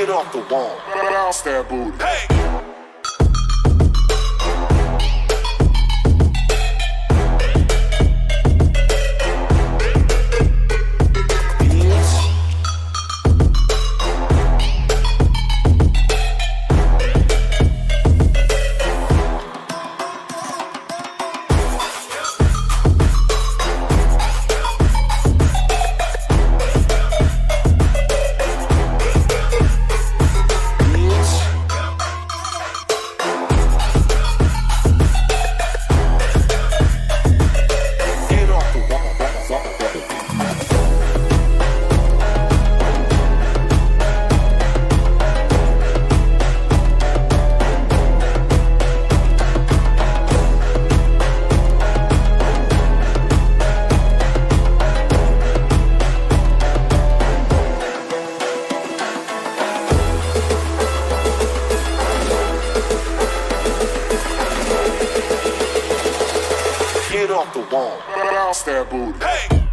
Get off the wall. Bounce that booty. Hey! Get off the wall. Bounce that booty. Hey!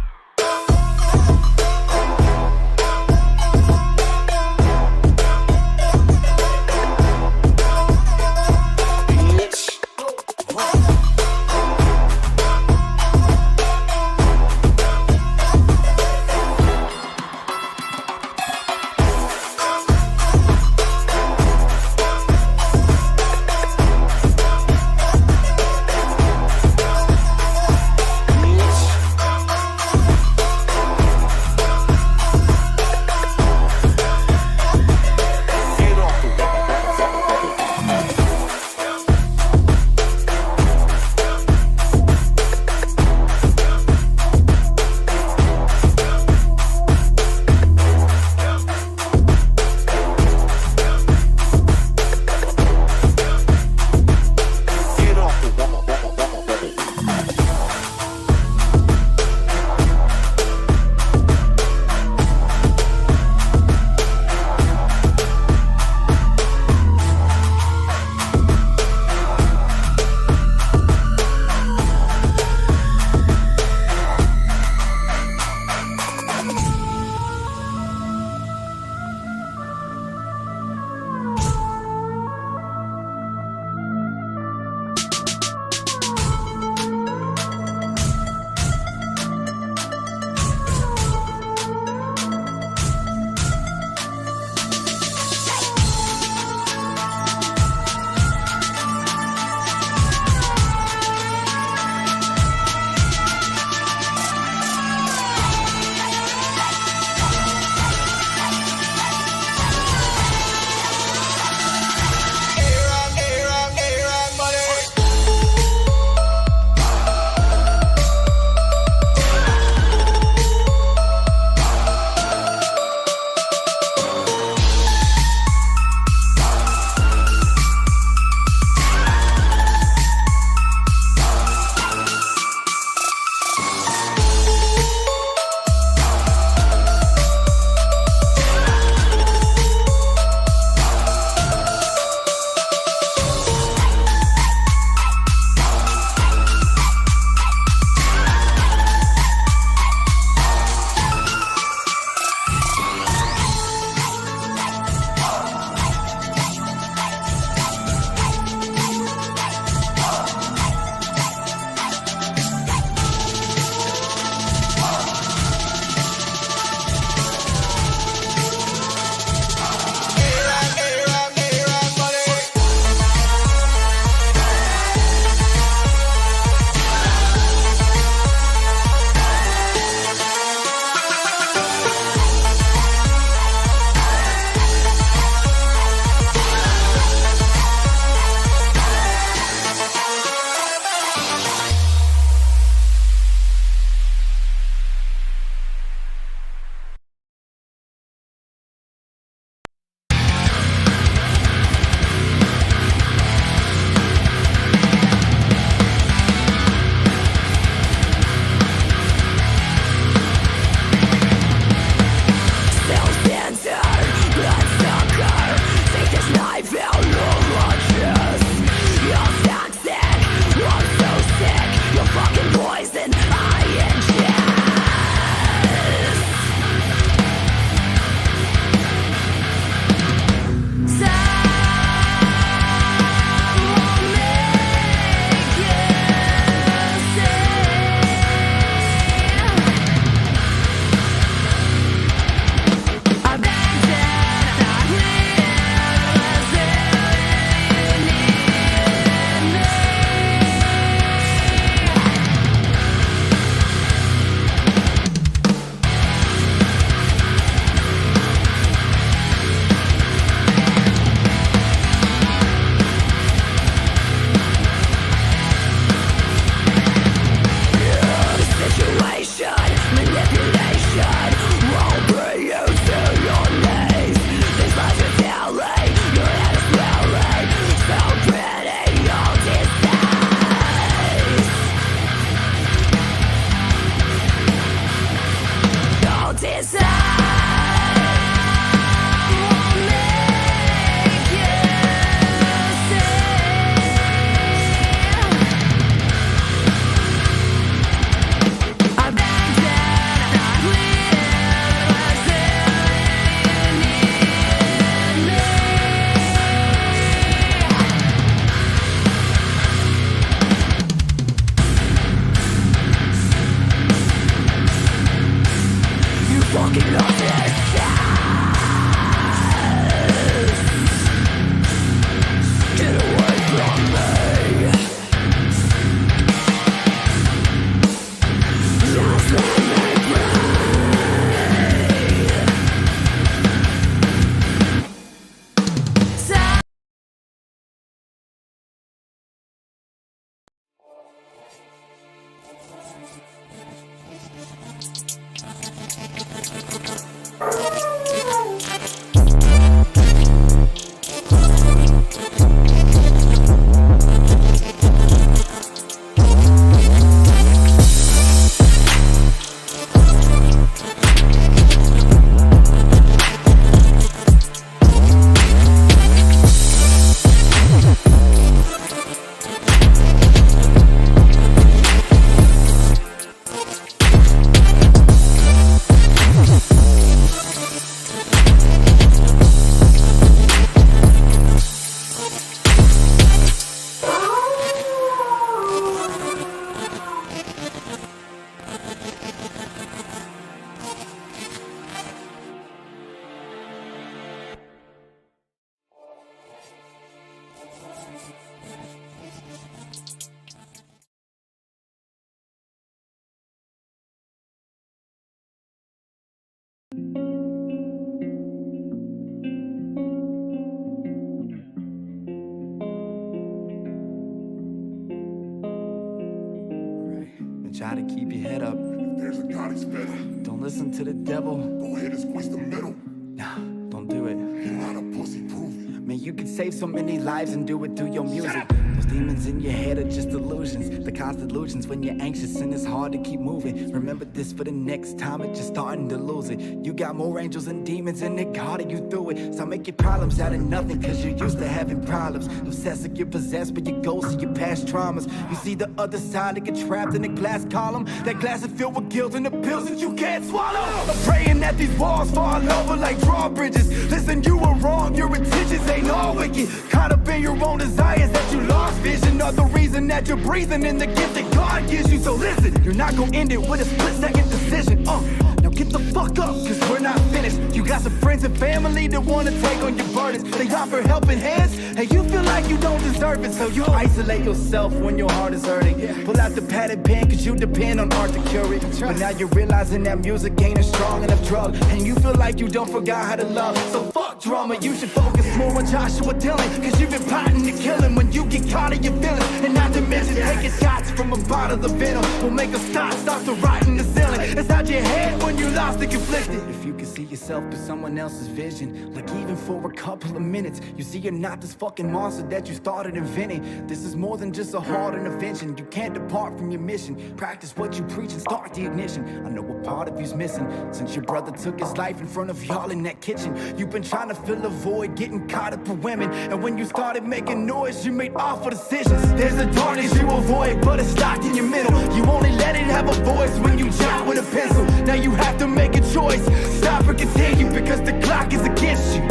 keep your head up. If there's a God, he's better. Don't listen to the devil. Go ahead and squeeze the middle. Nah, don't do it. You're not a pussy, prove it. Man, you can save so many lives and do it through your music. Those demons in your head are just illusions. The constant illusions when you're anxious and it's hard to keep moving. Remember this for the next time it's just starting to lose it. You got more angels and demons and they're guarding you through it. So make your problems out of nothing cause you're used to having problems. Obsessive, you're possessed by your ghosts and your past traumas. You see the other side and get trapped in a glass column. That glass is filled with guilt and the pills that you can't swallow. I'm praying that these walls fall over like drawbridges. Listen, you were wrong, your intentions ain't all wicked. Caught up in your own desires that you lost vision are the reason that you're breathing in the gift that God gives you. So listen, you're not gonna end it with a split-second decision. Now get the fuck up, cause we're not finished. You got some friends and family that wanna take on your burdens. They offer helping hands, and you feel like you don't deserve it. So you isolate yourself when your heart is hurting. Pull out the padded pen, cause you depend on art to cure it. But now you're realizing that music ain't a strong enough drug, and you feel like you don't forgot how to love. So fuck drama, you should focus more on Joshua Dillon, cause you've been plotting to kill him when you get caught in your feelings. And not to mention taking shots from a bottle of venom will make a stop to rot in the ceiling. It's out your head when you lost and conflicted. If you can see yourself through someone else's vision, like even for a couple of minutes, you see you're not this fucking monster that you started inventing. This is more than just a hard intervention. You can't depart from your mission. Practice what you preach and start the ignition. I know a part of you's missing since your brother took his life in front of y'all in that kitchen. You've been trying to fill a void, getting caught up with women, and when you started making noise, you made awful decisions. There's a darkness you avoid, but it's locked in your middle. You only let it have a voice when you jot with a pencil. Now you have to make a choice, stop or continue, because the clock is against you.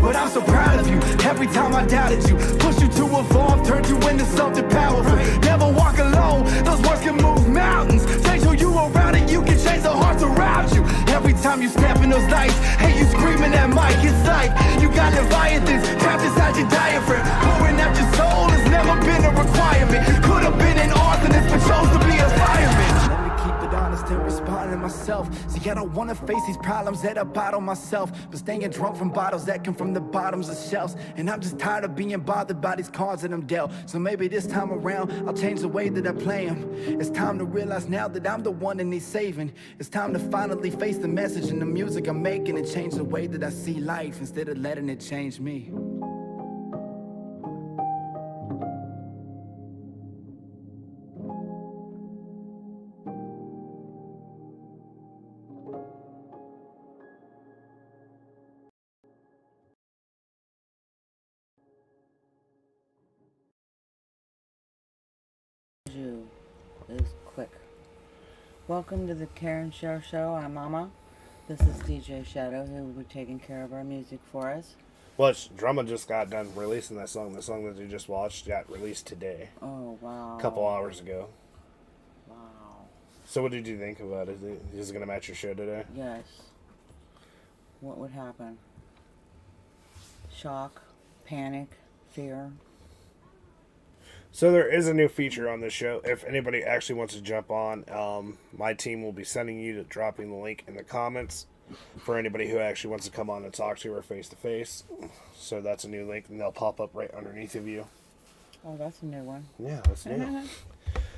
But I'm so proud of you. Every time I doubted you, pushed you to evolve, turned you into something powerful. Never walk alone, those words can move mountains. Change who you around and you can change the hearts around you. Every time you step in those lights, hey, you screaming that mic, it's like you got leviathans trapped inside your diaphragm. Pouring out your soul has never been a requirement. Could have been an arsonist, but chose to be a fireman. Let me keep it honest and respond to myself. See, I don't wanna face these problems that I bottle myself, but staying drunk from bottles that come from the bottoms of shelves. And I'm just tired of being bothered by these cards that I'm dealt. So maybe this time around, I'll change the way that I play them. It's time to realize now that I'm the one that needs saving. It's time to finally face the message in the music I'm making and change the way that I see life instead of letting it change me. Is quick. Welcome to the Karen Show. I'm Mama. This is DJ Shadow, who will be taking care of our music for us. Well, Drumma just got done releasing that song. The song that you just watched got released today. Oh, wow. A couple hours ago. Wow. So what did you think about it? Is it going to match your show today? Yes. What would happen? Shock, panic, fear. So there is a new feature on this show. If anybody actually wants to jump on, my team will be sending you to dropping the link in the comments for anybody who actually wants to come on and talk to her face to face. So that's a new link, and they'll pop up right underneath of you. Oh, that's a new one. Yeah, that's new.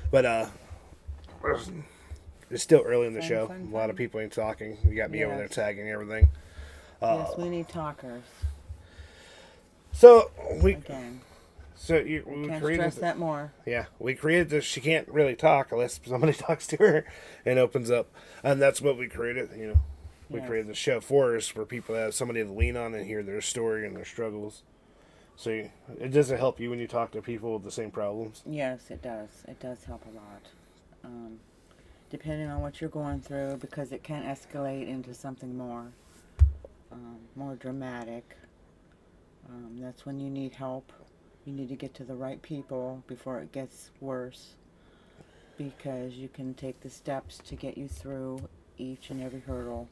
But it's still early in the show. Fun. A lot of people ain't talking. You got me over there tagging everything. Yes, we need talkers. So we Can't stress that more. Yeah, we created this. She can't really talk unless somebody talks to her and opens up, and that's what we created. We created the show for us, for people that have somebody to lean on and hear their story and their struggles. So it doesn't help you when you talk to people with the same problems. Yes, it does. It does help a lot. Depending on what you're going through, because it can escalate into something more dramatic. That's when you need help. You need to get to the right people before it gets worse, because you can take the steps to get you through each and every hurdle.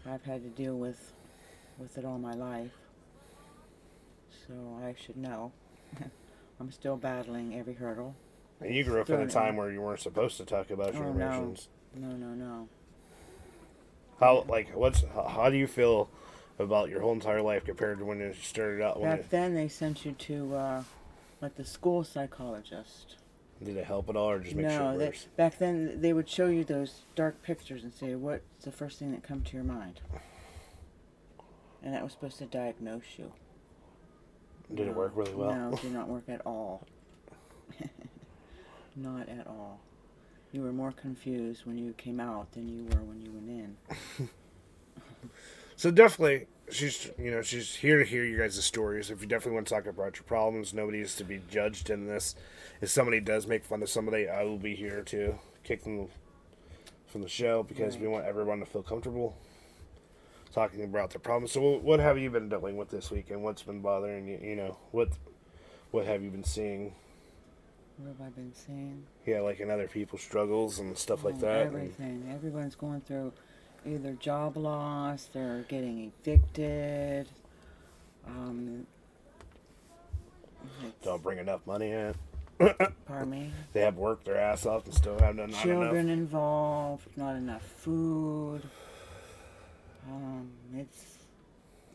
I've had to deal with it all my life, so I should know. I'm still battling every hurdle. And you grew up in a time where you weren't supposed to talk about your emotions. No. How do you feel about your whole entire life compared to when you started out? Back then, they sent you to like the school psychologist. Did it help at all, or just make shit No, worse? back then they would show you those dark pictures and say, "What's the first thing that come to your mind?" And that was supposed to diagnose you. Did it work really well? No, it did not work at all. Not at all. You were more confused when you came out than you were when you went in. So definitely, she's here to hear you guys' stories. If you definitely want to talk about your problems, nobody is to be judged in this. If somebody does make fun of somebody, I will be here to kick them from the show because we want everyone to feel comfortable talking about their problems. So what have you been dealing with this week, and what's been bothering you? You know, what have you been seeing? What have I been seeing? Yeah, like in other people's struggles and stuff like that. Everything. Everyone's going through either job loss, they're getting evicted. Don't bring enough money in. Pardon me? They have worked their ass off and still have not enough. Children involved, not enough food.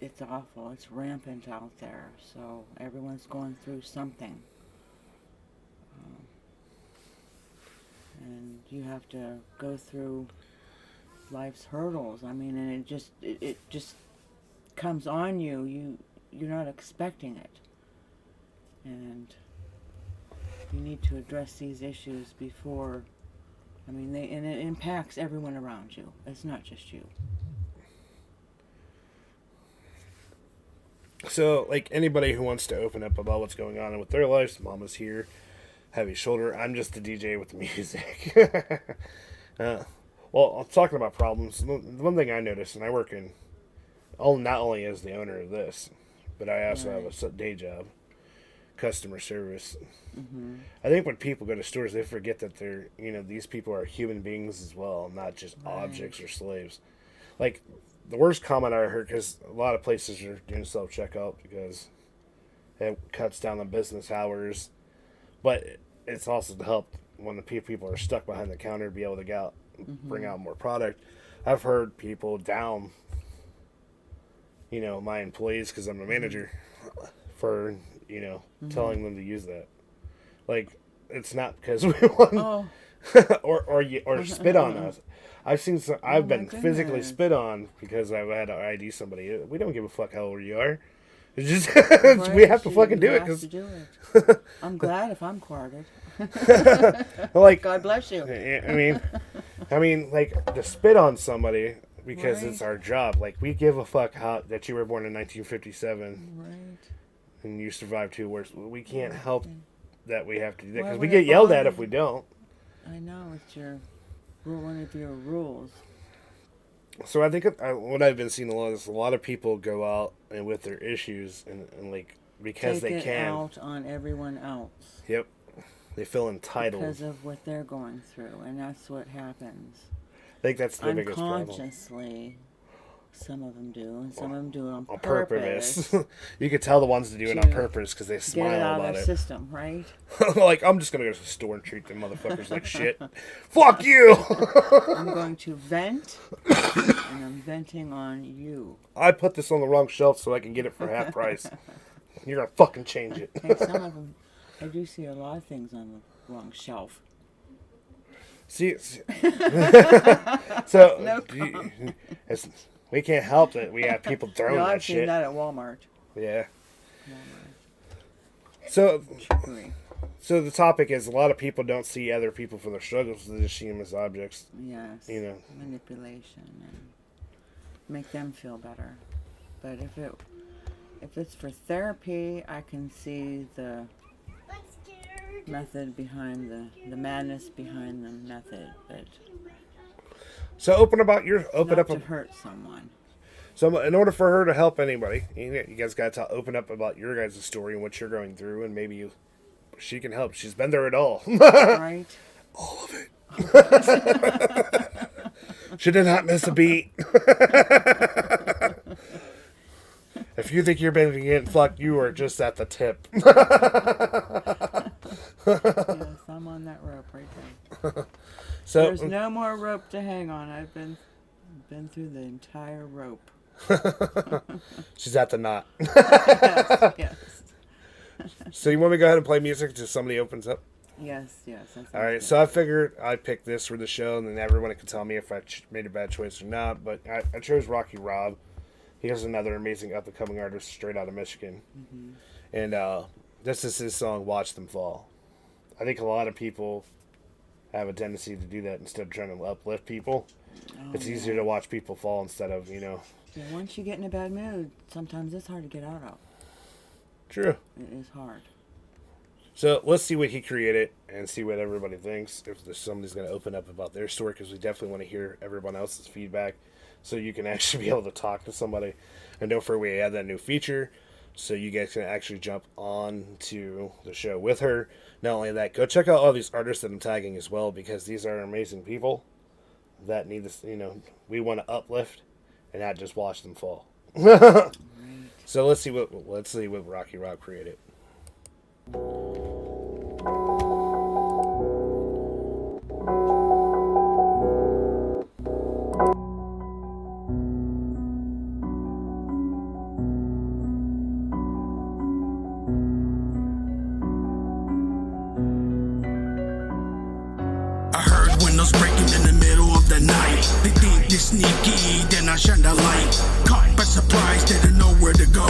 It's awful. It's rampant out there. So everyone's going through something. And you have to go through life's hurdles. I mean, and it just comes on you. You're not expecting it. And you need to address these issues before. I mean, and it impacts everyone around you. It's not just you. So, like, anybody who wants to open up about what's going on with their lives, Mama's here. Heavy shoulder. I'm just the DJ with the music. Well, I'm talking about problems. The one thing I noticed, and I work in, not only as the owner of this, but I also have a day job, customer service. Mm-hmm. I think when people go to stores, they forget that these people are human beings as well, not just objects or slaves. Like, the worst comment I heard, because a lot of places are doing self-checkout because it cuts down on business hours, but it's also to help when the people are stuck behind the counter to be able to get out and bring out more product. I've heard people down, my employees, because I'm a manager, for, telling them to use that. Like, it's not because we want, or spit on us. I've been physically spit on because I've had to ID somebody. We don't give a fuck how old you are. It's just, we have to fucking do it. Cause I'm glad if I'm carded. Like, God bless you. I mean, like, to spit on somebody because it's our job. Like, we give a fuck that you were born in 1957. Right. And you survived 2 wars. We can't help that we have to do that because we get yelled at if we don't. I know, it's one of your rules. So I think what I've been seeing a lot is a lot of people go out and with their issues and like because Take they can out on everyone else. Yep, they feel entitled because of what they're going through, and that's what happens. I think that's the biggest problem. Unconsciously, some of them do, and some of them do it on purpose. You could tell the ones that do it on purpose because they smile get it out about of their system, right? Like, I'm just gonna go to the store and treat them motherfuckers like shit. Fuck you. I'm going to vent, and I'm venting on you. I put this on the wrong shelf so I can get it for half price. You're gonna fucking change it. Hey, some of them, I do see a lot of things on the wrong shelf. See, so No we can't help that we have people throwing that shit. I've seen that at Walmart. Yeah. So the topic is a lot of people don't see other people for their struggles; they just see them as objects. Yes. Manipulation and make them feel better. But if it's for therapy, I can see the method behind the madness behind the method, but so open up to hurt someone. So in order for her to help anybody, you guys got to open up about your guys' story and what you're going through, and maybe she can help. She's been there at all. Right? All of it. She did not miss a beat. If you think you're getting fucked, you are just at the tip. Yes, I'm on that rope right there. So there's no more rope to hang on. I've been through the entire rope. She's at the knot. Yes. So you want me to go ahead and play music until somebody opens up? Yes, yes. That All right, sounds so I figured I'd pick this for the show, and then everyone can tell me if I made a bad choice or not. But I chose Rocky Rob. He is another amazing up-and-coming artist straight out of Michigan. Mm-hmm. And this is his song, Watch Them Fall. I think a lot of people have a tendency to do that instead of trying to uplift people. It's easier to watch people fall instead of, Yeah, once you get in a bad mood, sometimes it's hard to get out of. True. It is hard. So let's see what he created and see what everybody thinks. If somebody's going to open up about their story, because we definitely want to hear everyone else's feedback so you can actually be able to talk to somebody. And don't forget, we add that new feature so you guys can actually jump on to the show with her. Not only that, go check out all these artists that I'm tagging as well, because these are amazing people that need this. We want to uplift and not just watch them fall. Right. So let's see what Rocky Rob created. I heard windows breaking in the middle of the night. They think they're sneaky, then I shine the light. Caught by surprise, didn't know where to go.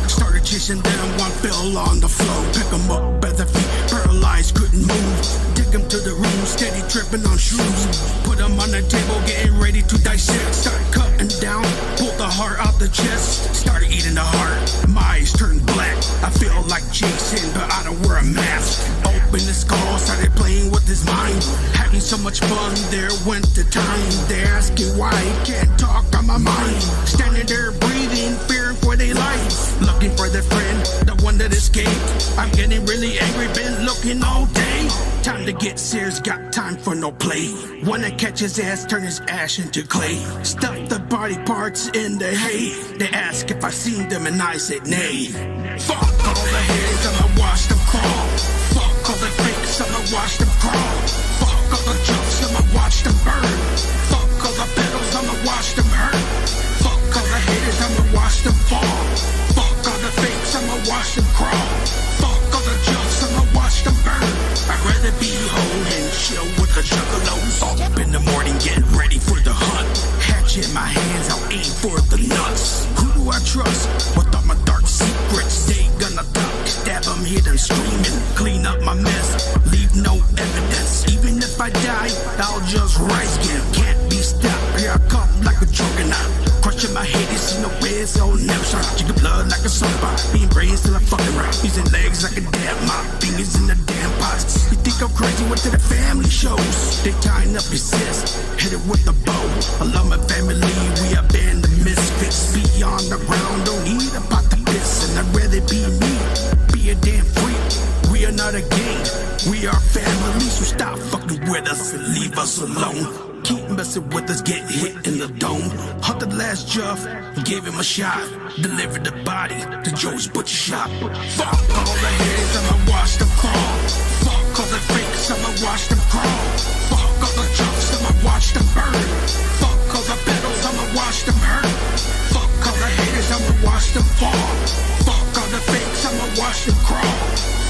Started chasing them, one fell on the floor. Pick them up by the feet, paralyzed, couldn't move. Take them to the room, steady tripping on shoes. Put them on the table, getting ready to dissect. Start cutting down, pulled the heart out the chest. Started eating the heart, my eyes turned black. I feel like Jason, but I don't wear a mask. Open the skull, started playing with his mind. Having so much fun, there went the time. They're asking why I can't talk on my mind. Standing there breathing, fearing for their life. Looking for their friend, the one that escaped. I'm getting really angry, been looking all day. Time to get serious, got time for no play. Wanna catch his ass, turn his ash into clay. Stuff the body parts in the hay. They ask if I seen them and I said nay. Fuck all the haters, I'ma watch them crawl. Fuck all the fakes, I'ma watch them crawl. Fuck all the jokes, I'ma watch them burn. Fuck all the battles, I'ma watch them hurt. Fuck all the haters, I'ma watch them fall. Fuck all the fakes, I'ma watch them crawl. Fuck all the jokes, I'ma watch them burn. I'd rather be home and chill with the juggalos. Up in the morning, get ready for the hunt. Hatch in my hands, I'll aim for the nuts. Who do I trust? With all my dark secrets, they gonna duck. Stab them, hit them screaming. Clean up my mess, leave no evidence. Even if I die, I'll just rise again. Can't be stopped, here I come like a juggernaut. Crushing my head, you see no red, so never shot. Chicken blood like a sofa, being brains till I fucking rock. Using legs like a damn mop, fingers in the damn pots. You think I'm crazy, went to the family shows. They tying up his sis, hit it with the bow. I love my family, we are band of misfits. Beyond the ground, don't need a pot to piss. And I'd rather be me, be a damn freak. We are not a gang, we are family. So stop fucking with us and leave us alone. Keep messing with us, get hit in the dome. Hunt the last Jeff, gave him a shot. Delivered the body to Joe's butcher shop. Fuck all the haters, I'ma watch them crawl. Fuck all the fakes, I'ma watch them crawl. Fuck all the jokes, I'ma watch them burn. Fuck all the battles, I'ma watch them hurt. Fuck all the haters, I'ma watch them fall. Fuck all the fakes, I'ma watch them crawl.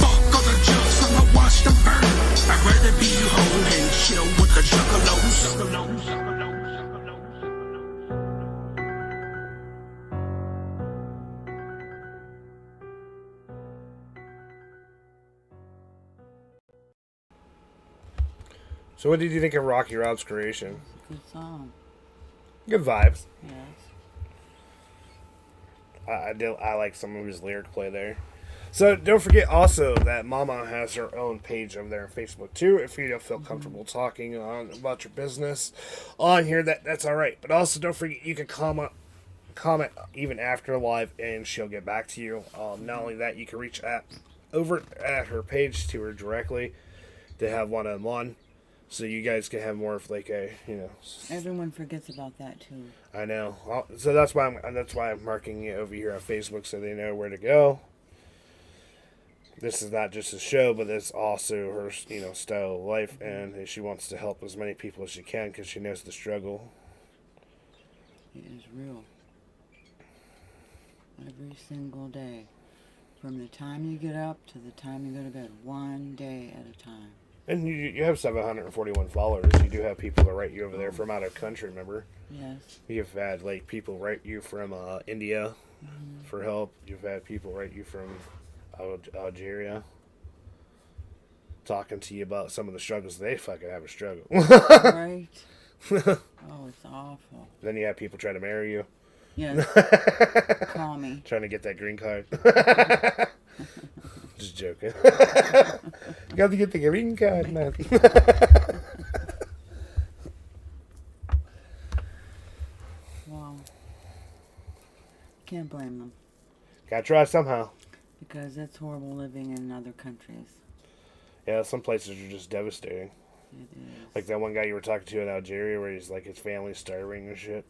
Fuck all the jokes, I'ma watch them burn. I'd rather be home and chill with the juggalos. So what did you think of Rocky Rob's creation? Good song. Good vibes. Yes. I like some of his lyric play there. So don't forget also that Mama has her own page over there on Facebook too. If you don't feel comfortable talking on about your business on here, that's all right. But also don't forget you can comment even after live, and she'll get back to you. Not only that, you can reach over at her page to her directly to have one-on-one, so you guys can have more of like a Everyone forgets about that too. I know. So that's why I'm marking it over here on Facebook so they know where to go. This is not just a show, but it's also her, style of life, and she wants to help as many people as she can because she knows the struggle. It is real. Every single day. From the time you get up to the time you go to bed, one day at a time. And you have 741 followers. You do have people that write you over there from out of country, remember? Yes. You've had like people write you from India for help. You've had people write you from Algeria talking to you about some of the struggles they fucking have a struggle. Right? Oh, it's awful. Then you have people trying to marry you. Yes. Call me. Trying to get that green card. Just joking. You got to get the green card, man. Well, can't blame them. Gotta try somehow. Because it's horrible living in other countries. Yeah, some places are just devastating. It is. Like that one guy you were talking to in Algeria where he's like his family's starving and shit.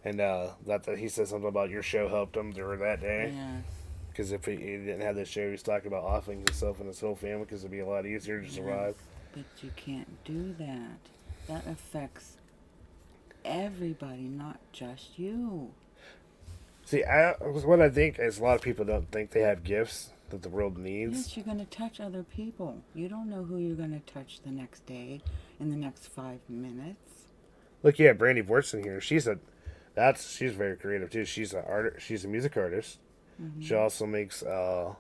And that he said something about your show helped him during that day. Yes. Because if he didn't have this show, he's talking about offing himself and his whole family because it'd be a lot easier to survive. But you can't do that. That affects everybody, not just you. See, what I think is a lot of people don't think they have gifts that the world needs. Yes, you're going to touch other people. You don't know who you're going to touch the next day, in the next 5 minutes. Look, you have Brandy Bortson here. She's very creative too. She's a music artist. Mm-hmm. She also makes her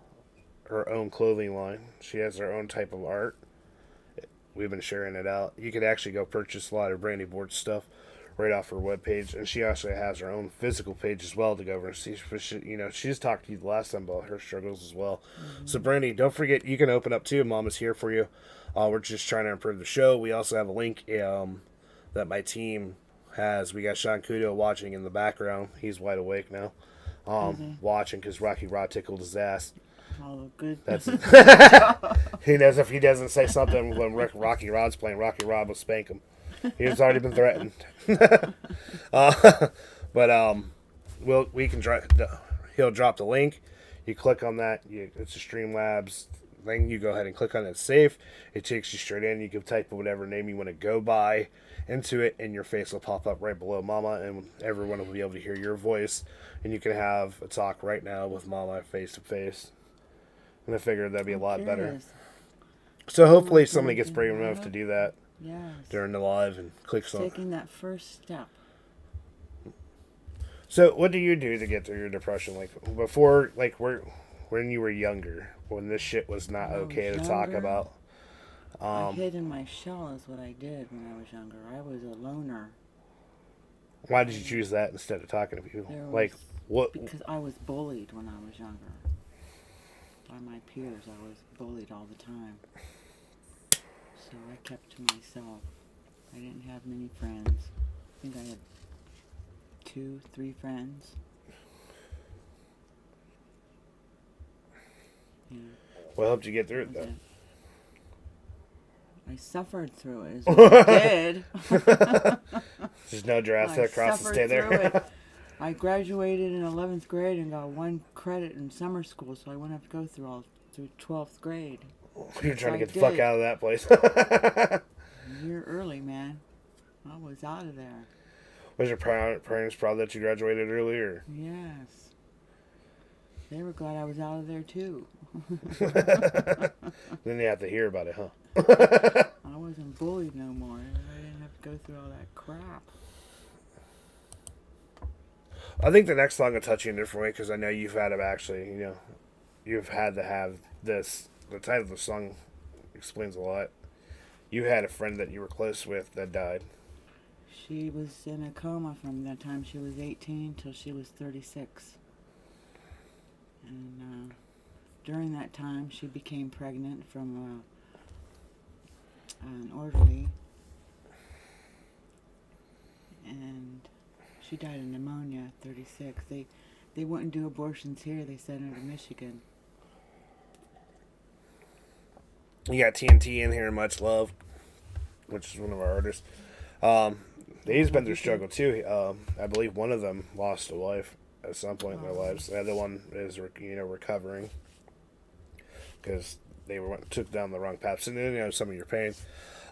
own clothing line. She has her own type of art. We've been sharing it out. You could actually go purchase a lot of Brandy Bort's stuff right off her webpage, and she actually has her own physical page as well to go over and see. She's talked to you the last time about her struggles as well. Mm-hmm. So, Brandy, don't forget you can open up too. Mama's here for you. We're just trying to improve the show. We also have a link that my team has. We got Sean Kudo watching in the background. He's wide awake now, watching because Rocky Rod tickled his ass. Oh, good. That's he knows if he doesn't say something when Rocky Rod's playing, Rocky Rod will spank him. He's already been threatened. He'll drop the link. You click on that. It's a Streamlabs thing. You go ahead and click on it. Save. It takes you straight in. You can type whatever name you want to go by into it, and your face will pop up right below Mama, and everyone will be able to hear your voice, and you can have a talk right now with Mama face to face. And I figured that'd be a lot better. So hopefully somebody gets brave enough to do that. Yes. During the live and clicks on. Taking that first step. So, what do you do to get through your depression? Like before, when you were younger, when this shit was not okay to talk about. I hid in my shell is what I did when I was younger. I was a loner. Why did you choose that instead of talking to people? What? Because I was bullied when I was younger. By my peers, I was bullied all the time. So I kept to myself. I didn't have many friends. I think I had 2, 3 friends. Yeah. What helped you get through it, though? I suffered through it, is what I did. There's no dress across to stay there. I graduated in 11th grade and got 1 credit in summer school, so I wouldn't have to go through 12th grade. You're trying to get the fuck out of that place. A year early, man. I was out of there. Was your parents proud that you graduated earlier? Yes. They were glad I was out of there, too. Then they have to hear about it, huh? I wasn't bullied no more. I didn't have to go through all that crap. I think the next song will touch you in a different way because I know you've had to you've had to have this. The title of the song explains a lot. You had a friend that you were close with that died. She was in a coma from the time she was 18 till she was 36. And during that time, she became pregnant from an orderly. And she died of pneumonia at 36. They wouldn't do abortions here. They sent her to Michigan. You got TNT in here, Much Love, which is one of our artists. They've been through struggle too. I believe one of them lost a wife at some point in their lives. The other one is recovering because they took down the wrong path. So some of your pain.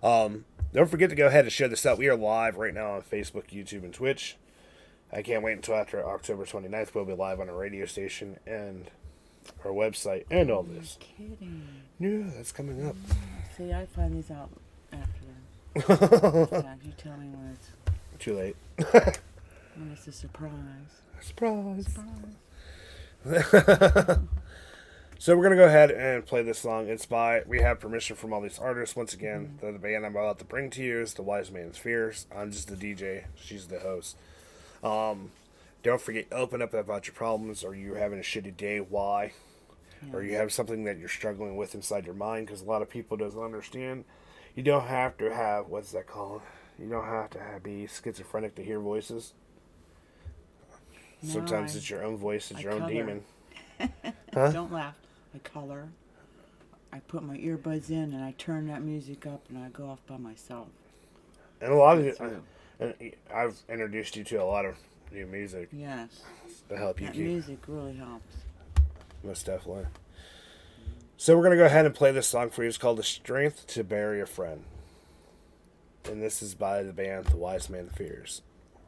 Don't forget to go ahead and share this out. We are live right now on Facebook, YouTube, and Twitch. I can't wait until after October 29th. We'll be live on a radio station and our website and all this. Kidding. Yeah, that's coming up. See, I find these out after them. Yeah, you tell me when it's Too late. when it's a surprise. Surprise. Surprise. So we're going to go ahead and play this song. We have permission from all these artists. Once again, the band I'm about to bring to you is The Wise Man's Fears. I'm just the DJ. She's the host. Don't forget, open up about your problems, or you're having a shitty day, why? Yeah. Or you have something that you're struggling with inside your mind, because a lot of people doesn't understand. You don't have to have, what's that called? You don't have to be schizophrenic to hear voices. Sometimes it's your own voice, it's your own demon. Huh? Don't laugh. I color. I put my earbuds in and I turn that music up and I go off by myself. And a lot of I've introduced you to a lot of new music. Yes. To help you that keep. Music really helps. Most definitely. So we're going to go ahead and play this song for you. It's called The Strength to Bury a Friend. And this is by the band The Wise Man Fears.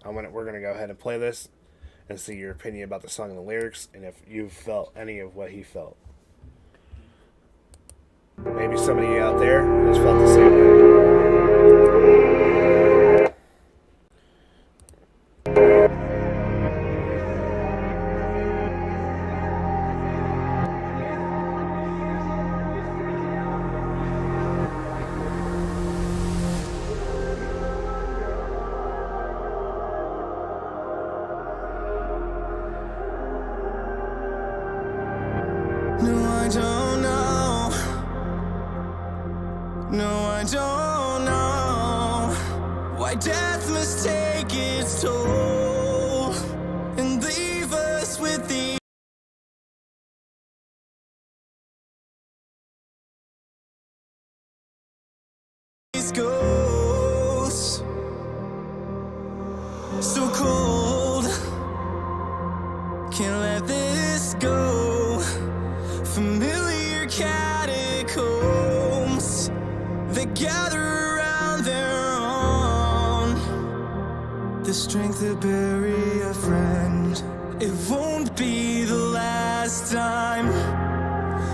We're going to go ahead and play this and see your opinion about the song and the lyrics, and if you've felt any of what he felt. Maybe somebody out there has felt the same way. Don't know why death must take its toll and leave us with these ghosts so cold. Can't let this go. Familiar catacombs that gather around their own. The strength to bury a friend. It won't be the last time.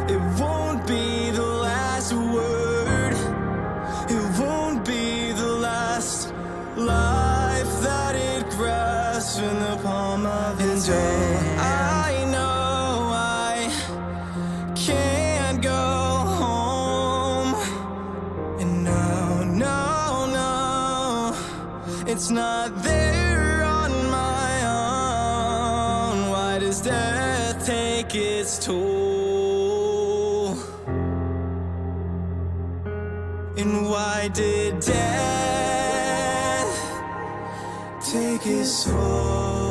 It won't be the last word. It won't be the last life that it grasps in the palm of his hand. I know I can't go home. And no, it's not there on my own. Why does death take its toll? And why did death take its soul?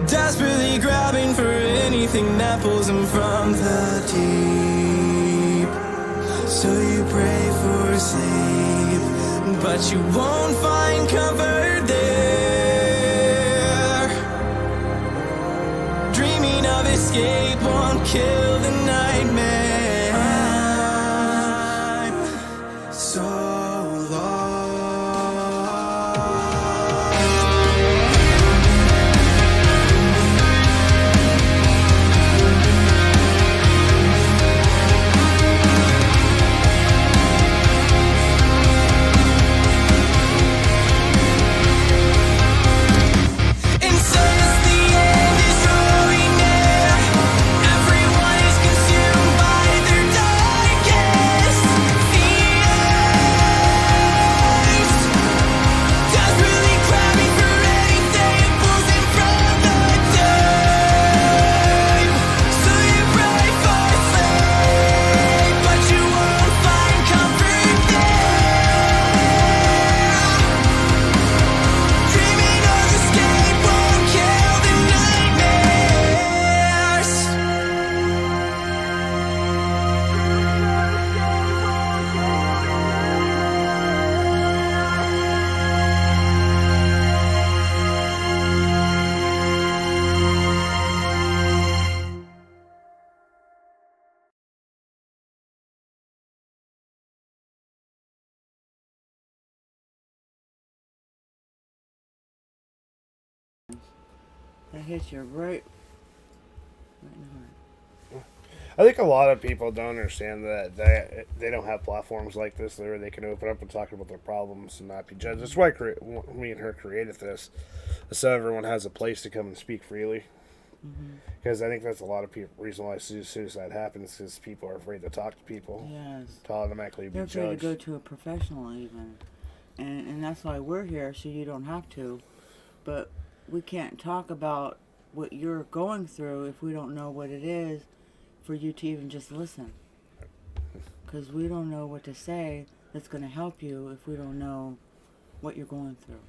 Desperately grabbing for anything that pulls him from the deep. So you pray for sleep, but you won't find comfort there. Dreaming of escape won't kill the nightmare. I'm so lost. Everyone That hits you right in the heart. I think a lot of people don't understand that they don't have platforms like this where they can open up and talk about their problems and not be judged. That's why me and her created this, so everyone has a place to come and speak freely. Because I think that's a lot of people reason why suicide happens, is people are afraid to talk to people. Yes. To automatically be They're judged. afraid to go to a professional even. And that's why we're here, so you don't have to. But we can't talk about what you're going through if we don't know what it is, for you to even just listen. Because we don't know what to say that's going to help you if we don't know what you're going through.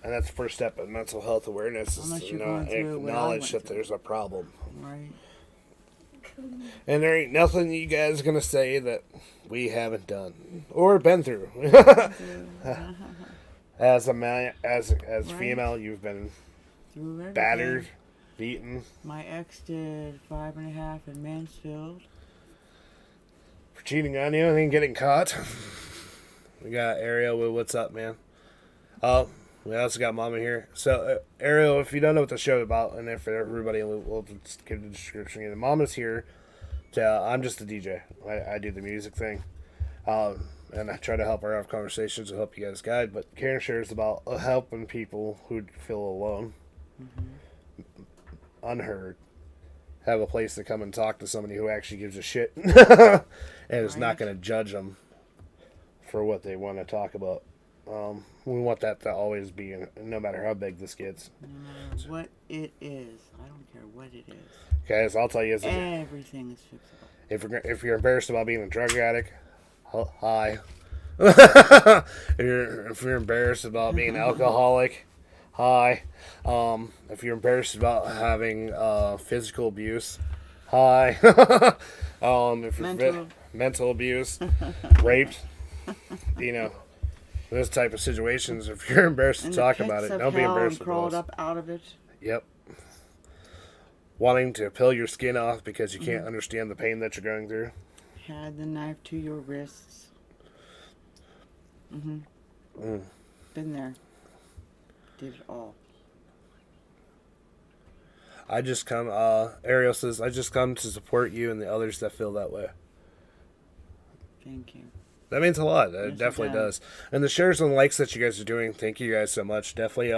And that's the first step of mental health awareness, Unless is you're to going through what I acknowledge went that through. there's a problem. Right? And there ain't nothing you guys gonna say that we haven't done or been through. As a man, as Right. female, you've been Through everything. battered, beaten. My ex did 5.5 in Mansfield. For cheating on you and then getting caught. We got Ariel with what's up, man. We also got Mama here. So, Ariel, if you don't know what the show's about, and if everybody will just give the description. Mama's here. I'm just a DJ. I do the music thing. And I try to help her have conversations and help you guys guide. But Karen shares about helping people who feel alone, unheard, have a place to come and talk to somebody who actually gives a shit and is not going to judge them for what they want to talk about. We want that to always be, no matter how big this gets. No matter what it is. I don't care what it is. Okay, so I'll tell you this. Everything is fixable. If you're embarrassed about being a drug addict, hi. If you're embarrassed about being an alcoholic, hi. If you're embarrassed about having physical abuse, hi. If you're mental abuse, raped, those type of situations. If you're embarrassed to talk about it, don't be embarrassed. Crawled up out of it. Yep. Wanting to peel your skin off because you can't understand the pain that you're going through. Had the knife to your wrists. Been there. Did it all. Ariel says, I just come to support you and the others that feel that way. Thank you. That means a lot. Yes, It definitely it does. And the shares and likes that you guys are doing, thank you guys so much. Definitely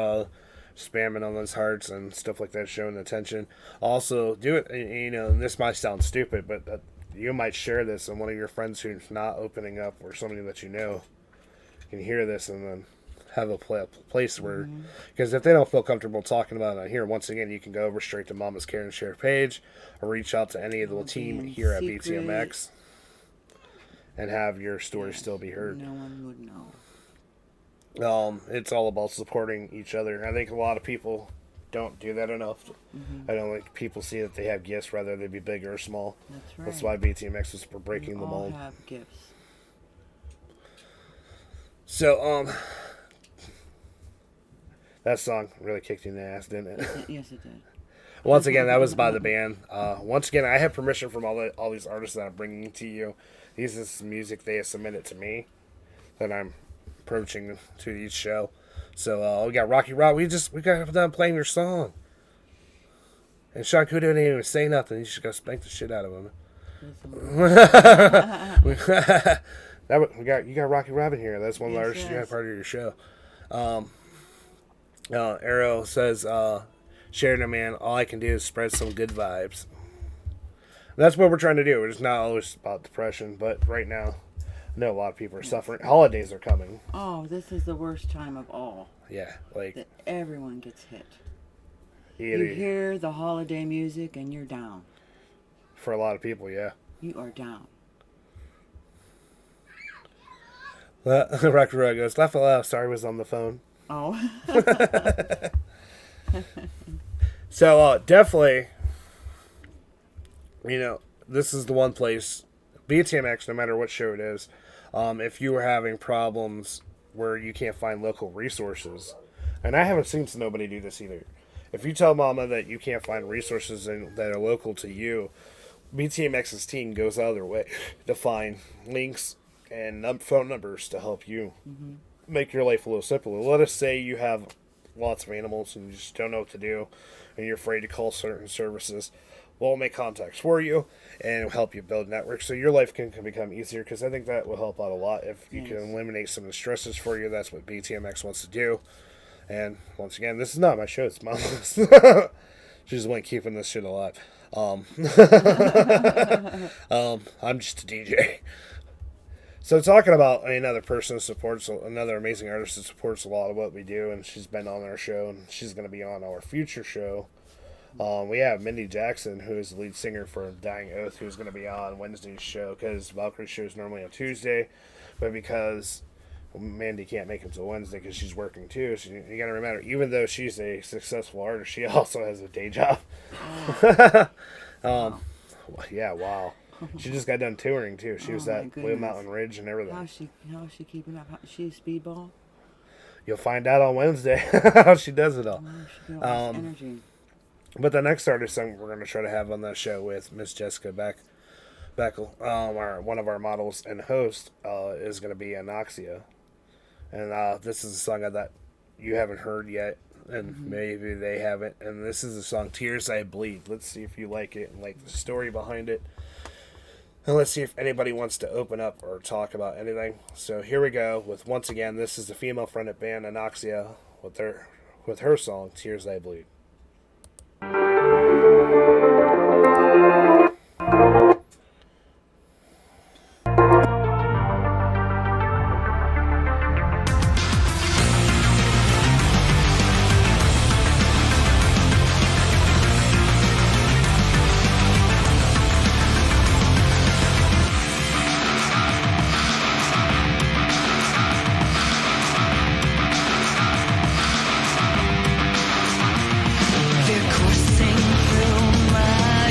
spamming on those hearts and stuff like that, showing attention. Also, do it, and this might sound stupid, but you might share this, and one of your friends who's not opening up, or somebody that you know can hear this and then have a place where, because if they don't feel comfortable talking about it on here, once again, you can go over straight to Mama's Care and Share page, or reach out to any of the team here at BTMX and have your story still be heard. No one would know. It's all about supporting each other. I think a lot of people don't do that enough. I don't think people see that they have gifts, whether they be big or small. That's right. That's why BTMX is for breaking the mold. We all have gifts. So, that song really kicked you in the ass, didn't it? Yes, it did. Once again, that was by the band. Once again, I have permission from all these artists that I'm bringing to you. This is music they have submitted to me that I'm approaching to each show. So we got Rocky Rock. We got done playing your song, and Sean Kudo didn't even say nothing. You should go spank the shit out of him. You got Rocky Robin here. That's one of the artists you had part of your show. Arrow says, Sheridan, man, all I can do is spread some good vibes. That's what we're trying to do. It's not always about depression, but right now, I know a lot of people are suffering. Holidays are coming. Oh, this is the worst time of all. Yeah, like that everyone gets hit. You hear the holiday music and you're down. For a lot of people, yeah. You are down. Rocky Road goes, laugh aloud. Sorry, was on the phone. Oh. So, definitely, this is the one place, BTMX, no matter what show it is, if you are having problems where you can't find local resources, and I haven't seen nobody do this either. If you tell Mama that you can't find resources that are local to you, BTMX's team goes out of their way to find links and phone numbers to help you make your life a little simpler. Let us say you have lots of animals and you just don't know what to do and you're afraid to call certain services, we'll make contacts for you and help you build networks so your life can become easier, because I think that will help out a lot. If you can eliminate some of the stresses for you, that's what BTMX wants to do. And once again, this is not my show, it's Momma's. She's the one keeping this shit alive. I'm just a DJ. So talking about another person who supports, another amazing artist that supports a lot of what we do, and she's been on our show, and she's going to be on our future show. We have Mindy Jackson, who is the lead singer for Dying Oath, who's going to be on Wednesday's show, because Valkyrie's show is normally on Tuesday, but because Mandy can't make it till Wednesday because she's working too, so you got to remember, even though she's a successful artist, she also has a day job. Yeah, wow. She just got done touring too. She was at Blue Mountain Ridge and everything. How's she keeping up? She's speedball? You'll find out on Wednesday how she does it all. She got all this energy. But the next artist we're going to try to have on that show with Miss Jessica Beckel, one of our models and host, is going to be Anoxia. And this is a song that you haven't heard yet, and maybe they haven't. And this is the song Tears I Bleed. Let's see if you like it and like the story behind it. And let's see if anybody wants to open up or talk about anything. So here we go with, once again, this is the female-fronted band Anoxia with her song Tears I Bleed. They're coursing through my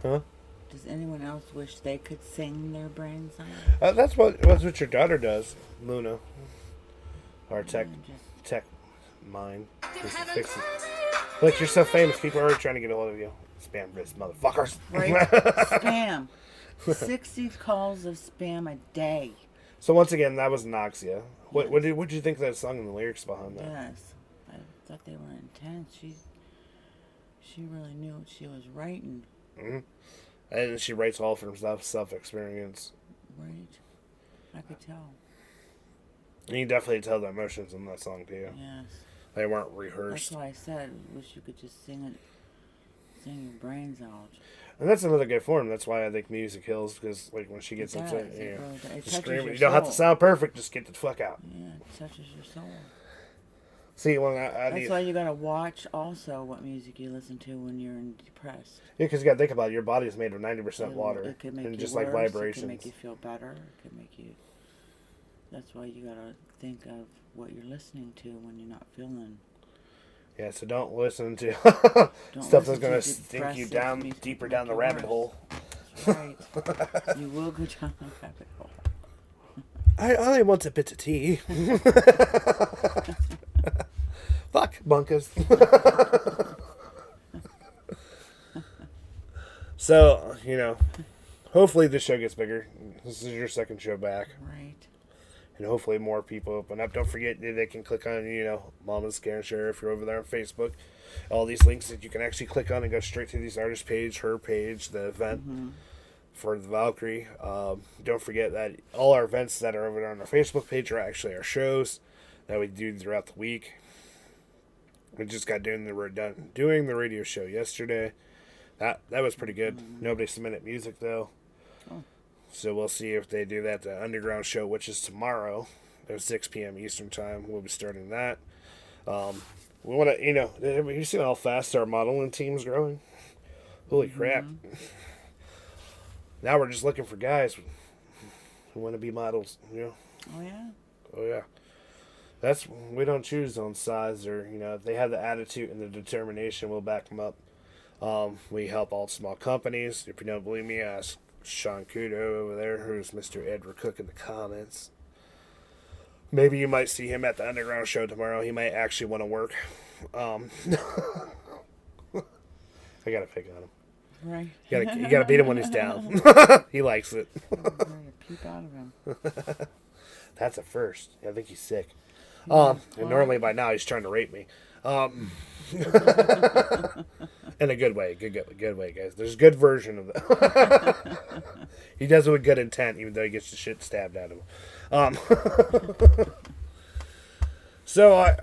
Huh? Does anyone else wish they could sing their brains out? That's what your daughter does, Luna. Our tech mind. Look, you're so famous. People are already trying to get a hold of you. Spam wrist motherfuckers. Right? Spam. 60 calls of spam a day. So once again, that was Noxia. What did you think of that song and the lyrics behind that? Yes. I thought they were intense. She really knew what she was writing. Mm-hmm. And she writes all from self-experience. Right. I could tell. And you definitely tell the emotions in that song too. Yes. They weren't rehearsed. That's why I said, wish you could just sing your brains out. And that's another good form. That's why I think music heals, because like when she gets upset, It touches scream. your You don't have to soul. sound perfect. Just get the fuck out. Yeah, it touches your soul. See, when I That's need, why you gotta watch also what music you listen to when you're depressed. yeah, because you got to think about it. Your body is made of 90% water, It could make and you just worse, like vibrations. It can make you feel better. It can make you. That's why you gotta think of what you're listening to when you're not feeling. Yeah, so don't listen to Don't stuff listen that's going to to stink you depressive down music deeper make down the you rabbit worse. hole. Right. You will go down the rabbit hole. I only want a bit of tea. Fuck, bunkas. So, hopefully this show gets bigger. This is your second show back. Right. And hopefully more people open up. Don't forget they can click on, Mama's Scare and Share if you're over there on Facebook. All these links that you can actually click on and go straight to these artists' page, her page, the event for the Valkyrie. Don't forget that all our events that are over there on our Facebook page are actually our shows that we do throughout the week. We just got doing the radio show yesterday. That was pretty good. Nobody submitted music though. Oh. So we'll see if they do that. The underground show, which is tomorrow at 6 p.m. Eastern time, we'll be starting that. We want to, have you seen how fast our modeling team's growing? Holy crap! Now we're just looking for guys who want to be models. Oh yeah. Oh yeah. We don't choose on size or if they have the attitude and the determination, we'll back them up. We help all small companies. If you don't believe me, ask Sean Kudo over there, who's Mr. Edward Cook in the comments. Maybe you might see him at the underground show tomorrow. He might actually want to work. I gotta pick on him. Right. You gotta beat him when he's down. He likes it. Peep out of him. That's a first. I think he's sick. And normally by now he's trying to rape me. In a good way. Good way, guys. There's a good version of that. He does it with good intent, even though he gets the shit stabbed at him. So I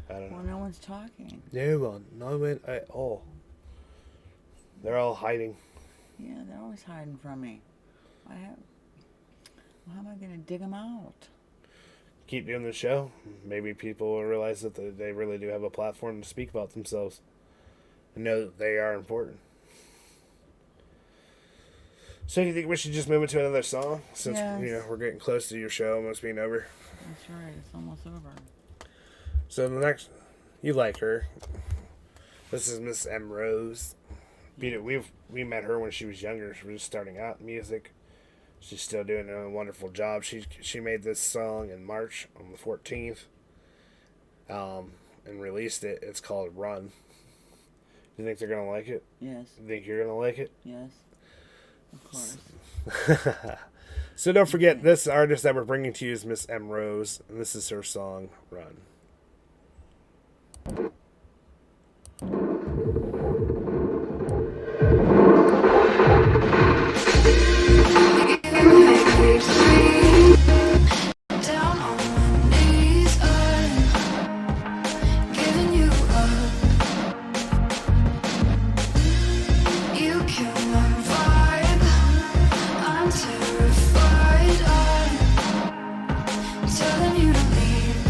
don't know. Well, no one's talking. No one at all. They're all hiding. Yeah, they're always hiding from me. How am I going to dig them out? Keep doing the show. Maybe people will realize that they really do have a platform to speak about themselves and know that they are important. So you think we should just move into another song since Yes. we're getting close to your show almost being over? That's right. It's almost over. So the next, you like her. This is Miss M. Rose. We met her when she was younger. She was just starting out in music. She's still doing a wonderful job. She made this song in March on the 14th, and released it. It's called Run. You think they're gonna like it? Yes. You think you're gonna like it? Yes. Of course. So don't forget, this artist that we're bringing to you is Miss M. Rose, and this is her song Run. Down on my knees, I'm giving you up. You kill my vibe. I'm terrified. I'm telling you to leave.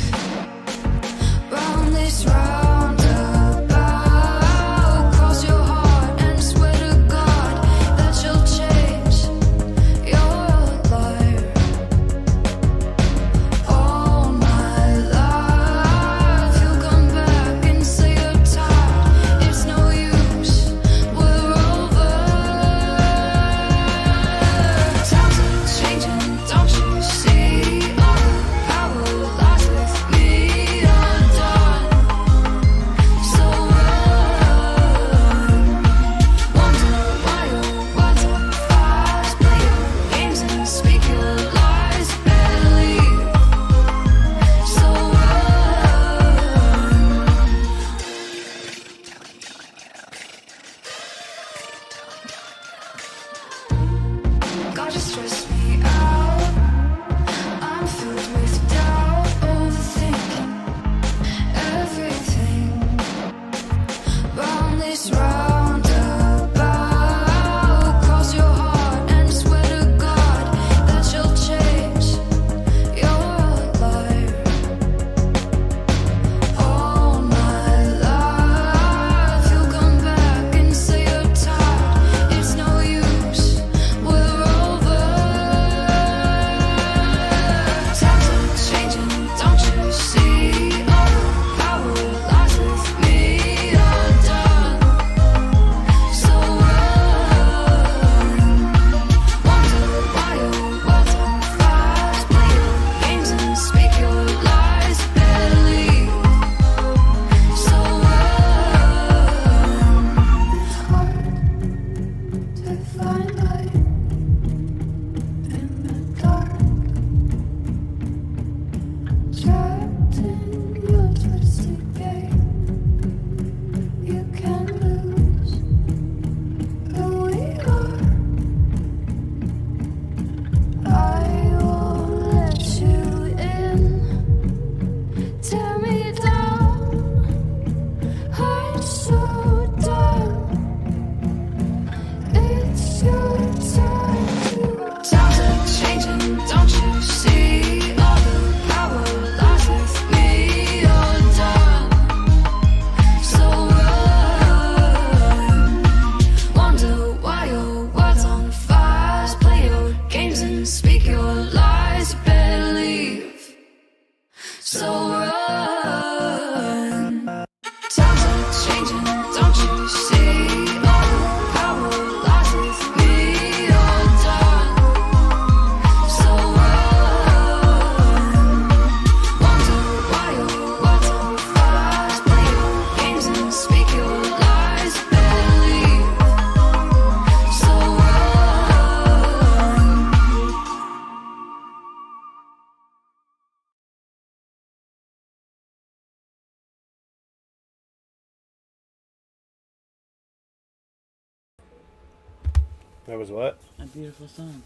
That was what? A beautiful song.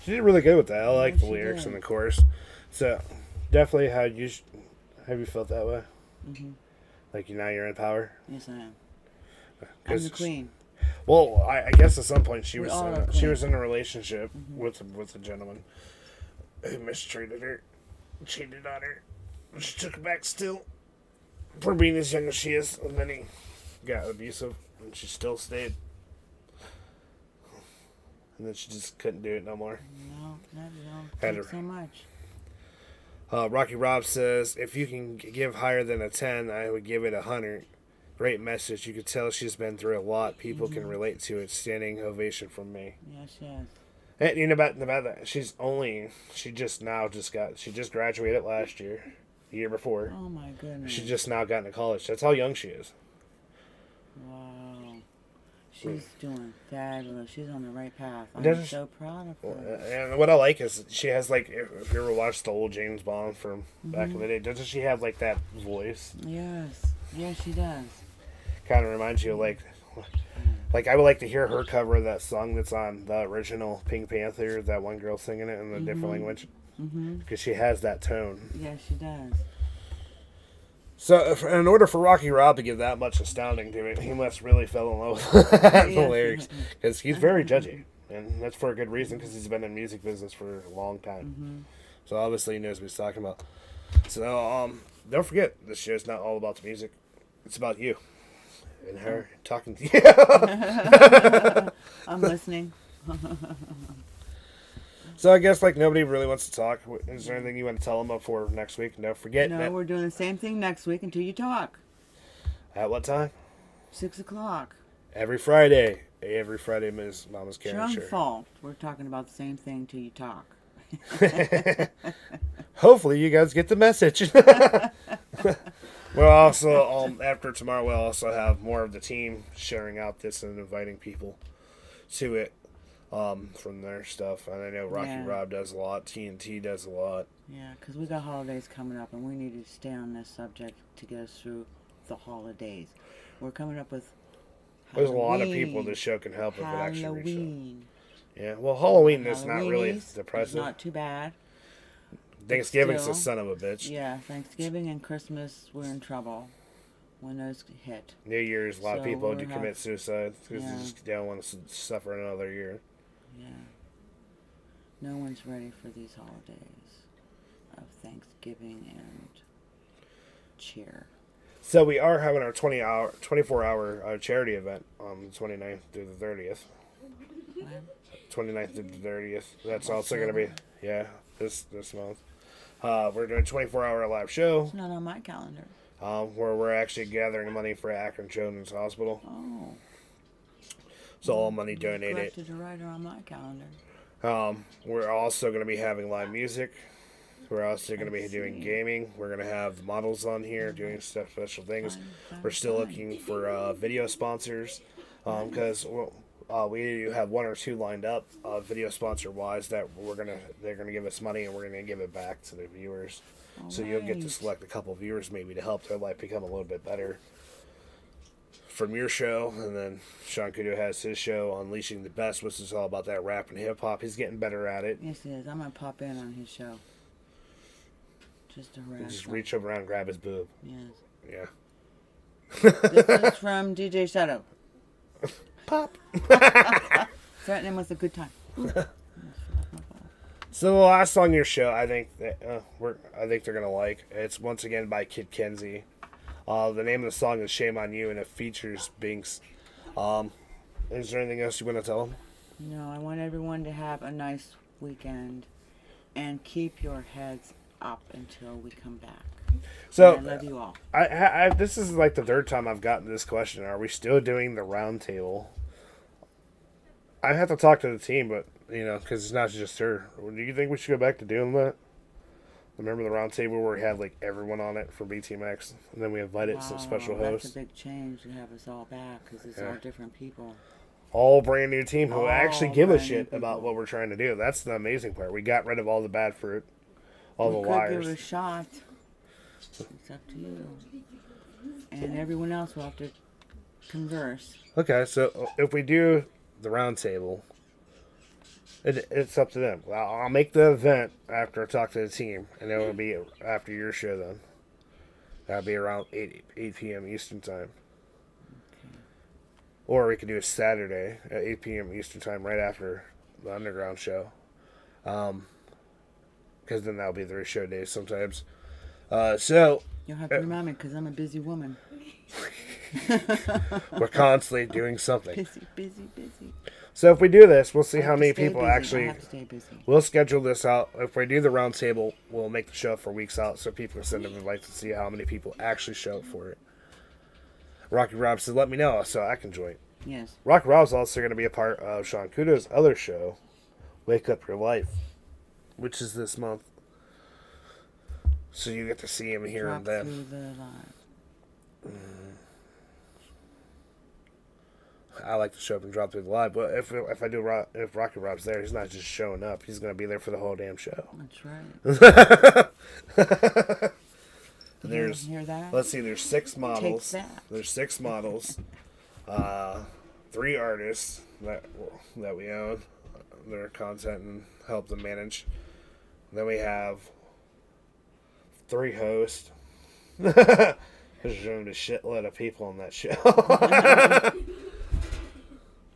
She did really good with that. I like Yeah, the she lyrics did. and the chorus. So, definitely have you felt that way? Hmm. Like now you're in power? Yes, I am. I'm 'Cause the queen. Well, I guess at some point she We was all in are a, she queen. was in a relationship with a gentleman who mistreated her, cheated on her. She took it back still for being as young as she is, and then he got abusive, and she still stayed. And then she just couldn't do it no more. No, not Had at all. her- So much. Rocky Rob says, if you can give higher than a 10, I would give it 100. Great message. You could tell she's been through a lot. People can relate to it. Standing ovation from me. Yes, yes. And you know about that, she just graduated last year, the year before. Oh my goodness. She just now got into college. That's how young she is. Wow. She's doing fabulous. She's on the right path. I'm Doesn't she- so proud of her. And what I like is she has like, if you ever watched the old James Bond from back in the day, doesn't she have like that voice? Yes. Yes, she does. Kind of reminds you of like I would like to hear her cover of that song that's on the original Pink Panther, that one girl singing it in a different language. Because she has that tone. Yes, she does. So, in order for Rocky Rob to give that much astounding to it, he must really fell in love with the Yes. lyrics. Because he's very judgy. And that's for a good reason, because he's been in the music business for a long time. So, obviously, he knows what he's talking about. So, don't forget, this show's not all about the music. It's about you. And her talking to you. I'm listening. So, I guess, like, nobody really wants to talk. Is there anything you want to tell them before next week? Don't forget. No, we're doing the same thing next week until you talk. At what time? 6 o'clock. Every Friday. Every Friday, Ms. Mama's It's your Karen own Show. fault. We're talking about the same thing till you talk. Hopefully you guys get the message. We'll also, after tomorrow, we'll also have more of the team sharing out this and inviting people to it from their stuff. And I know Rocky Yeah. Rob does a lot. TNT does a lot. Yeah, because we got holidays coming up, and we need to stay on this subject to get us through the holidays. We're coming up with There's a lot of Halloween. people this show can help if it actually reaches out. Halloween. Yeah, well, Halloween is not really Halloweenies, depressing. It's not too bad. Thanksgiving's still- a son of a bitch. Yeah, Thanksgiving and Christmas, we're in trouble when those hit. New Year's, a lot of So people we'll do have- commit suicide because Yeah. they just don't want to suffer another year. Yeah. No one's ready for these holidays of Thanksgiving and cheer. So we are having our 24-hour charity event on the 29th through the 30th. 29th through the 30th. That's also going to be, this month. We're doing a 24-hour live show It's not on my calendar. where we're actually gathering money for Akron Children's Hospital. Oh. So all money donated. Corrected a writer on my calendar. We're also going to be having live music. We're also going to be doing gaming. We're going to have models on here doing stuff, special things. We're still looking for video sponsors because we do have one or two lined up, video sponsor wise, that they're gonna give us money and we're gonna give it back to the viewers. So you'll get to Alright. select a couple viewers maybe to help their life become a little bit better from your show. And then Sean Kudo has his show, Unleashing the Best, which is all about that rap and hip hop. He's getting better at it. Yes, it is. I'm going to pop in on his show. Just to harass Just him. reach over and grab his boob. Yes. Yeah. This is from DJ Shadow. Pop. Threaten him with a good time. So the last song on your show, I think that I think they're gonna like. It's once again by Kid Kenzie. The name of the song is "Shame on You" and it features Binks. Is there anything else you want to tell them? No, I want everyone to have a nice weekend and keep your heads up until we come back. So And I love you all. I this is like the third time I've gotten this question. Are we still doing the round table? I have to talk to the team, but because it's not just her. Do you think we should go back to doing that? Remember the round table where we had like everyone on it for BTMX, and then we invited some special That's hosts, a big change to have us all back because it's Yeah. all different people. all brand new team who All actually give a brand new shit about people. what we're trying to do. That's the amazing part. We got rid of all the bad fruit, all We the could liars. give it a shot. It's up to you. And everyone else will have to converse. Okay, so if we do the round table, It's up to them. I'll make the event after I talk to the team, and it will be after your show then. That'll be around 8 p.m. Eastern Time. Or we could do a Saturday at 8 p.m. Eastern Time right after the Underground show. Because then that'll be the show days sometimes. So... You'll have to remind me because I'm a busy woman. We're constantly doing something. Busy. So if we do this, we'll see how many people busy. I actually... have to stay busy. We'll schedule this out. If we do the round table, we'll make the show for weeks out so people can send them invites to see how many people actually show up for it. Rocky Rob says, let me know so I can join. Yes. Rocky Rob's also going to be a part of Sean Kudo's other show, Wake Up Your Life, which is this month. So you get to see him here and then. Through the live. I like to show up and drop through the live, but if Rocky Rob's there, he's not just showing up. He's going to be there for the whole damn show. That's right. There's, hear that? let's see, there's 6 models. Take that. There's 6 models. 3 artists that we own, their content and help them manage. Then we have 3 hosts. There's a shitload of people on that show.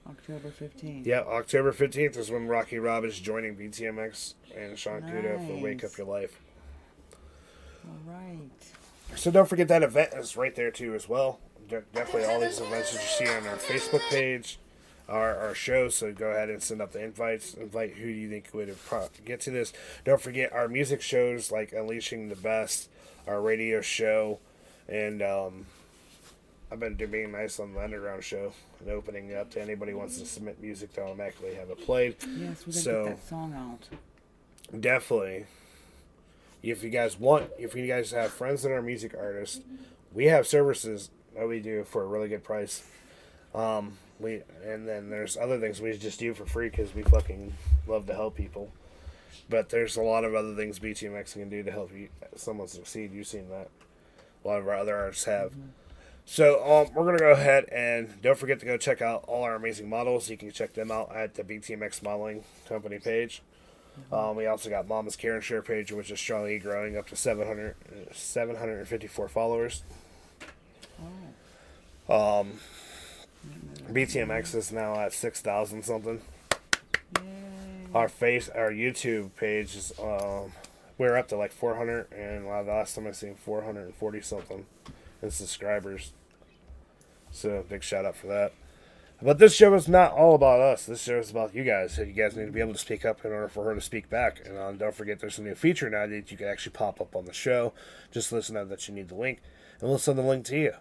October 15th. Yeah, October 15th is when Rocky Rob is joining BTMX and Sean Kudo for Wake Up Your Life. All right. So don't forget that event is right there too as well. Definitely all these events that you see on our Facebook page, our shows. So go ahead and send up the invites. Invite who you think would get to this. Don't forget our music shows like Unleashing the Best, our radio show, and I've been being nice on the Underground show and opening it up to anybody who wants to submit music to automatically have it played. Yes, we're gonna get that song out. Definitely. If you guys have friends that are music artists, we have services that we do for a really good price. And then there's other things we just do for free because we fucking love to help people. But there's a lot of other things BTMX can do to help someone succeed. You've seen that. A lot of our other artists have. Mm-hmm. So we're going to go ahead and don't forget to go check out all our amazing models. You can check them out at the BTMX Modeling Company page. We also got Mama's Care and Share page, which is strongly growing up to 754 followers. BTMX is now at 6,000 something. Our YouTube page is we're up to like 400, and the last time I seen 440 something in subscribers. So big shout out for that. But this show is not all about us. This show is about you guys. So you guys need to be able to speak up in order for her to speak back. And don't forget, there's a new feature now that you can actually pop up on the show. Just listen out that you need the link, and we'll send the link to you.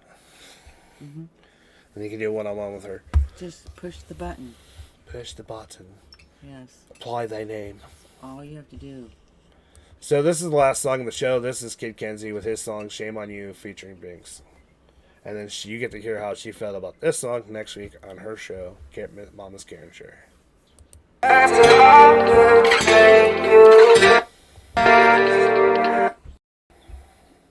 Mm-hmm. And you can do one-on-one with her. Just push the button. Push the button. Yes. Apply thy name. All you have to do. So this is the last song of the show. This is Kid Kenzie with his song "Shame on You" featuring Binks. And then you get to hear how she felt about this song next week on her show, Mama's Care and Share.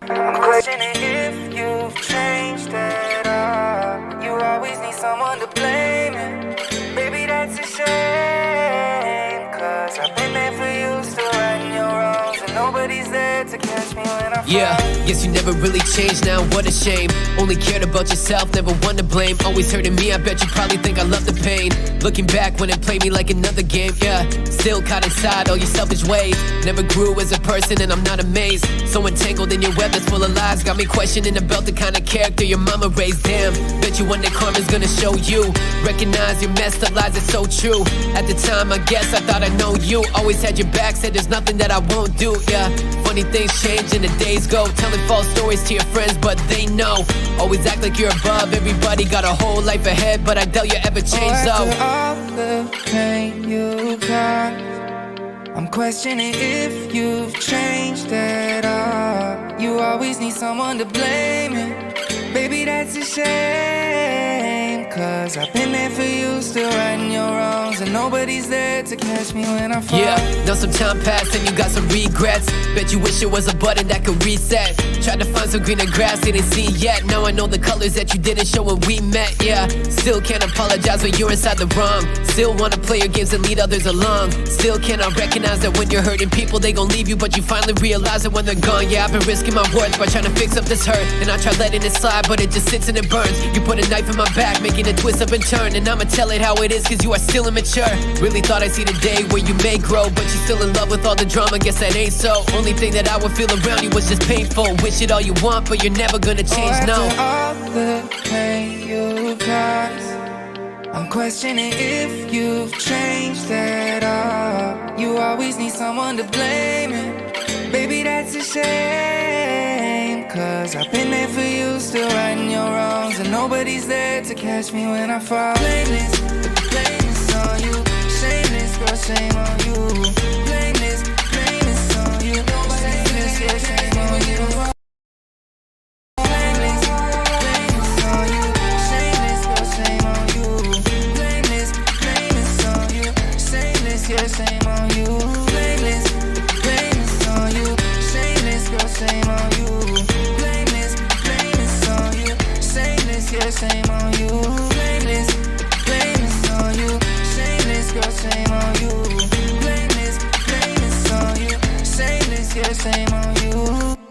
I'm questioning if you've changed at all. You always need someone to blame it. Baby, that's a shame. 'Cause I've been there for you, still righting your wrongs. And nobody's there to catch me when I fall. Yeah, guess you never really changed now, what a shame. Only cared about yourself, never one to blame. Always hurting me, I bet you probably think I love the pain. Looking back when it played me like another game, yeah. Still caught inside all your selfish ways. Never grew as a person and I'm not amazed. So entangled in your web that's full of lies. Got me questioning about the kind of character your mama raised. Damn, bet you one day karma's gonna show you. Recognize your messed up lies, it's so true. At the time, I guess I thought I know you. Always had your back, said there's nothing that I won't do, yeah. Funny things change and the days go. Telling false stories to your friends, but they know. Always act like you're above everybody. Got a whole life ahead, but I doubt you ever change, though. After all the pain you caused, I'm questioning if you've changed at all. You always need someone to blame it. Baby, that's a shame. Cause I've been there for you, still righting your wrongs, and nobody's there to catch me when I fall. Yeah, now some time passed and you got some regrets. Bet you wish it was a button that could reset. Tried to find some greener grass, didn't see it yet. Now I know the colors that you didn't show when we met. Yeah, still can't apologize when you're inside the wrong. Still wanna play your games and lead others along. Still cannot recognize that when you're hurting people, they gon' leave you, but you finally realize it when they're gone. Yeah, I've been risking my worth by trying to fix up this hurt, and I try letting it slide, but it just sits and it burns. You put a knife in my back, making it twist up and turn, and I'ma tell it how it is, cause you are still immature. Really thought I'd see the day where you may grow, but you're still in love with all the drama, guess that ain't so. Only thing that I would feel around you was just painful. Wish it all you want, but you're never gonna change, no. After all the pain you've caused, I'm questioning if you've changed at all. You always need someone to blame it. Baby, that's a shame. Cause I've been there for you, still righting your wrongs, and nobody's there to catch me when I fall. Blameless, blameless on you. Shameless, girl, shame on you. Blameless, blameless on you. Shameless, yeah, shame on you. Yeah, shame on you. Blameless, blameless on you. Shameless, girl, shame on you. Blameless, blameless on you. Shameless, yeah, shame on you. Blameless, blameless on you. Shameless, girl, shame on you. Blameless, blameless on you. Shameless, yeah, shame on you.